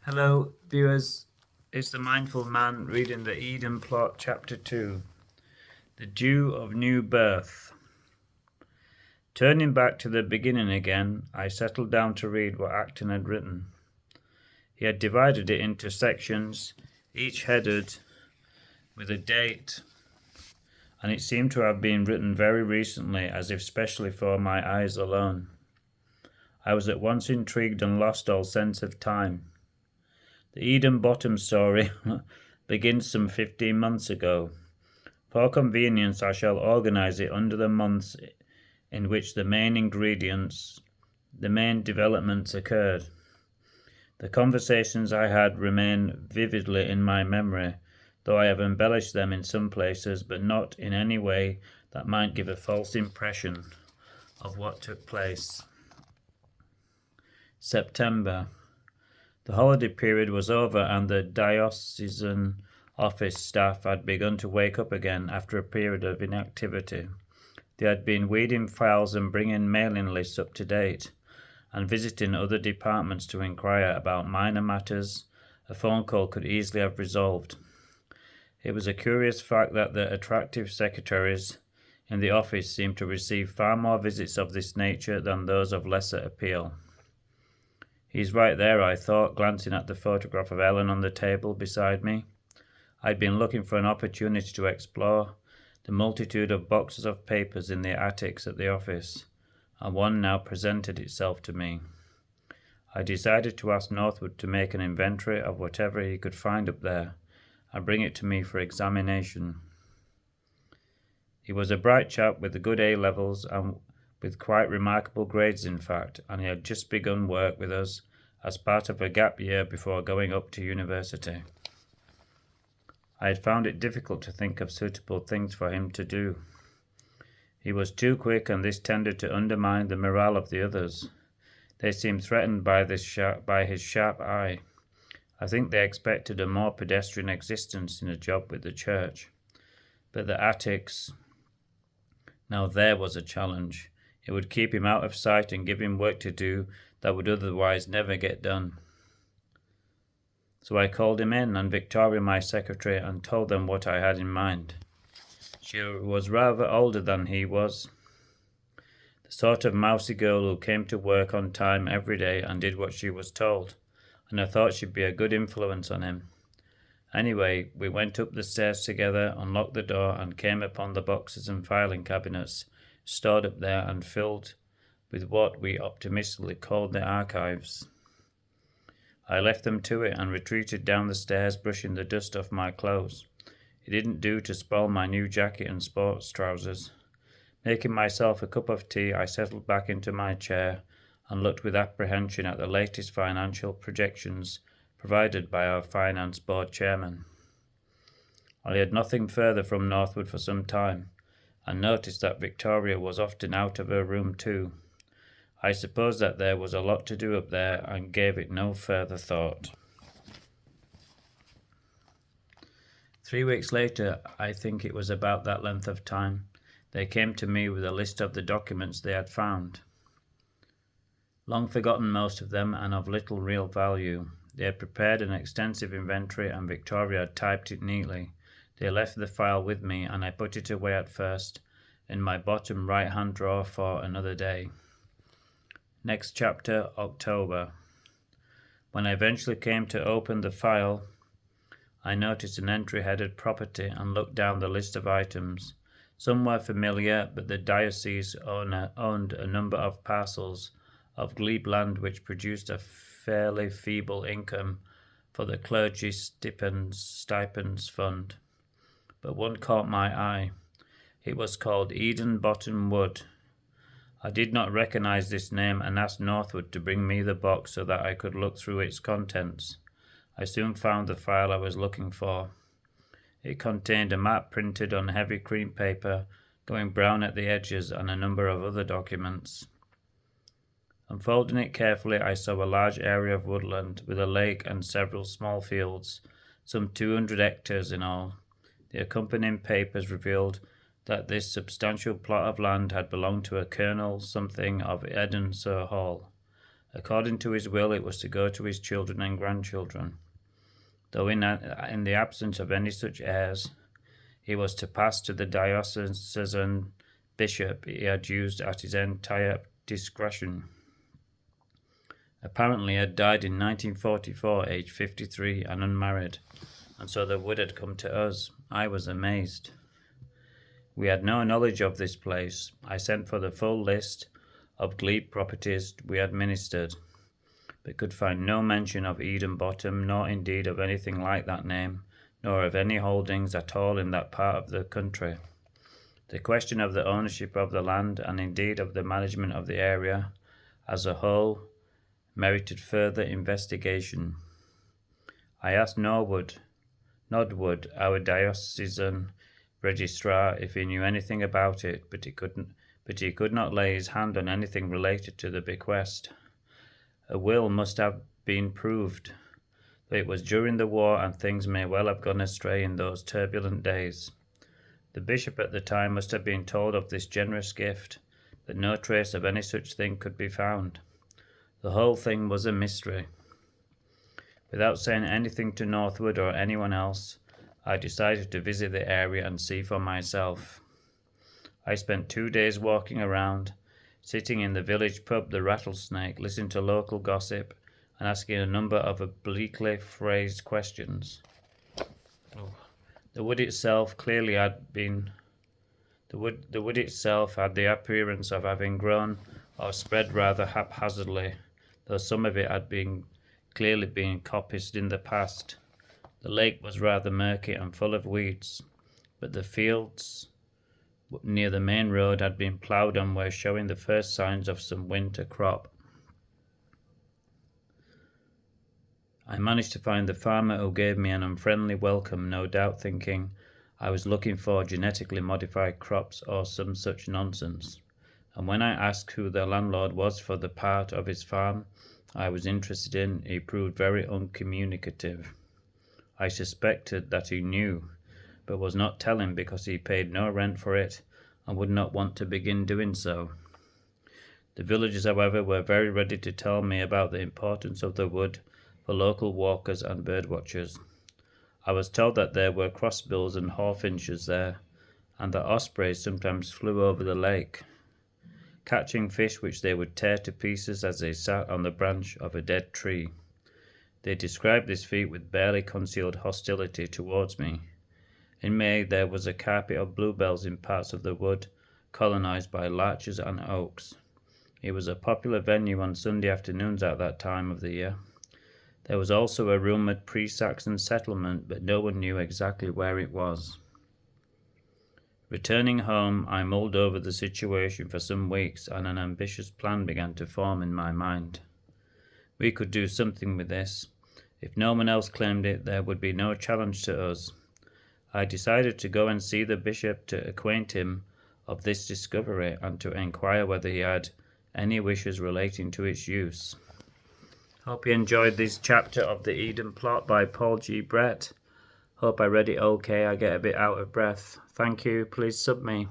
Hello, viewers. It's the Mindful Man reading the Eden Plot, Chapter 2, The Dew of New Birth. Turning back to the beginning again, I settled down to read what Acton had written. He had divided it into sections, each headed with a date, and it seemed to have been written very recently, as if specially for my eyes alone. I was at once intrigued and lost all sense of time. The Eden Bottom story begins some 15 months ago. For convenience, I shall organize it under the months in which the main developments occurred. The conversations I had remain vividly in my memory, though I have embellished them in some places, but not in any way that might give a false impression of what took place. September. The holiday period was over and the diocesan office staff had begun to wake up again after a period of inactivity. They had been weeding files and bringing mailing lists up to date, and visiting other departments to inquire about minor matters a phone call could easily have resolved. It was a curious fact that the attractive secretaries in the office seemed to receive far more visits of this nature than those of lesser appeal. He's right there, I thought, glancing at the photograph of Ellen on the table beside me. I'd been looking for an opportunity to explore the multitude of boxes of papers in the attics at the office, and one now presented itself to me. I decided to ask Northwood to make an inventory of whatever he could find up there and bring it to me for examination. He was a bright chap with good A-levels and with quite remarkable grades in fact, and he had just begun work with us as part of a gap year before going up to university. I had found it difficult to think of suitable things for him to do. He was too quick, and this tended to undermine the morale of the others. They seemed threatened by his sharp eye. I think they expected a more pedestrian existence in a job with the church. But the attics, now there was a challenge. It would keep him out of sight and give him work to do that would otherwise never get done. So I called him in, and Victoria, my secretary, and told them what I had in mind. She was rather older than he was, the sort of mousy girl who came to work on time every day and did what she was told, and I thought she'd be a good influence on him. Anyway, we went up the stairs together, unlocked the door, and came upon the boxes and filing cabinets stored up there and filled with what we optimistically called the archives. I left them to it and retreated down the stairs, brushing the dust off my clothes. It didn't do to spoil my new jacket and sports trousers. Making myself a cup of tea, I settled back into my chair and looked with apprehension at the latest financial projections provided by our finance board chairman. I had nothing further from Northwood for some time, and noticed that Victoria was often out of her room too. I suppose that there was a lot to do up there, and gave it no further thought. 3 weeks later, I think it was about that length of time, they came to me with a list of the documents they had found. Long forgotten most of them, and of little real value. They had prepared an extensive inventory, and Victoria had typed it neatly. They left the file with me, and I put it away at first in my bottom right-hand drawer for another day. Next chapter, October. When I eventually came to open the file, I noticed an entry headed Property and looked down the list of items. Some were familiar, but the diocese owner owned a number of parcels of glebe land which produced a fairly feeble income for the clergy stipends fund. But one caught my eye. It was called Eden Bottom Wood. I did not recognize this name and asked Northwood to bring me the box so that I could look through its contents. I soon found the file I was looking for. It contained a map printed on heavy cream paper, going brown at the edges, and a number of other documents. Unfolding it carefully, I saw a large area of woodland with a lake and several small fields, some 200 hectares in all. The accompanying papers revealed that this substantial plot of land had belonged to a Colonel something of Edensor Hall, According to his will, it was to go to his children and grandchildren. Though in the absence of any such heirs, he was to pass to the diocesan bishop he had used at his entire discretion. Apparently he had died in 1944, aged 53 and unmarried, and so the wood had come to us. I was amazed. We had no knowledge of this place. I sent for the full list of glebe properties we administered, but could find no mention of Eden Bottom, nor indeed of anything like that name, nor of any holdings at all in that part of the country. The question of the ownership of the land, and indeed of the management of the area as a whole, merited further investigation. I asked Nodwood, our diocesan registrar, if he knew anything about it, but he could not lay his hand on anything related to the bequest. A will must have been proved, though it was during the war and things may well have gone astray in those turbulent days. The bishop at the time must have been told of this generous gift, but no trace of any such thing could be found. The whole thing was a mystery. Without saying anything to Northwood or anyone else, I decided to visit the area and see for myself. I spent 2 days walking around, sitting in the village pub, the Rattlesnake, listening to local gossip and asking a number of obliquely phrased questions. The wood itself had the appearance of having grown or spread rather haphazardly, though some of it had clearly been coppiced in the past. The lake was rather murky and full of weeds, but the fields near the main road had been ploughed and were showing the first signs of some winter crop. I managed to find the farmer, who gave me an unfriendly welcome, no doubt thinking I was looking for genetically modified crops or some such nonsense, and when I asked who the landlord was for the part of his farm I was interested in, he proved very uncommunicative. I suspected that he knew, but was not telling because he paid no rent for it and would not want to begin doing so. The villagers, however, were very ready to tell me about the importance of the wood for local walkers and birdwatchers. I was told that there were crossbills and hawfinches there, and that ospreys sometimes flew over the lake, catching fish which they would tear to pieces as they sat on the branch of a dead tree. They described this feat with barely concealed hostility towards me. In May there was a carpet of bluebells in parts of the wood colonized by larches and oaks. It was a popular venue on Sunday afternoons at that time of the year. There was also a rumoured pre-Saxon settlement, but no one knew exactly where it was. Returning home, I mulled over the situation for some weeks, and an ambitious plan began to form in my mind. We could do something with this. If no one else claimed it, there would be no challenge to us. I decided to go and see the bishop to acquaint him of this discovery and to inquire whether he had any wishes relating to its use. Hope you enjoyed this chapter of The Eden Plot by Paul G. Brett. Hope I read it okay. I get a bit out of breath. Thank you. Please sub me.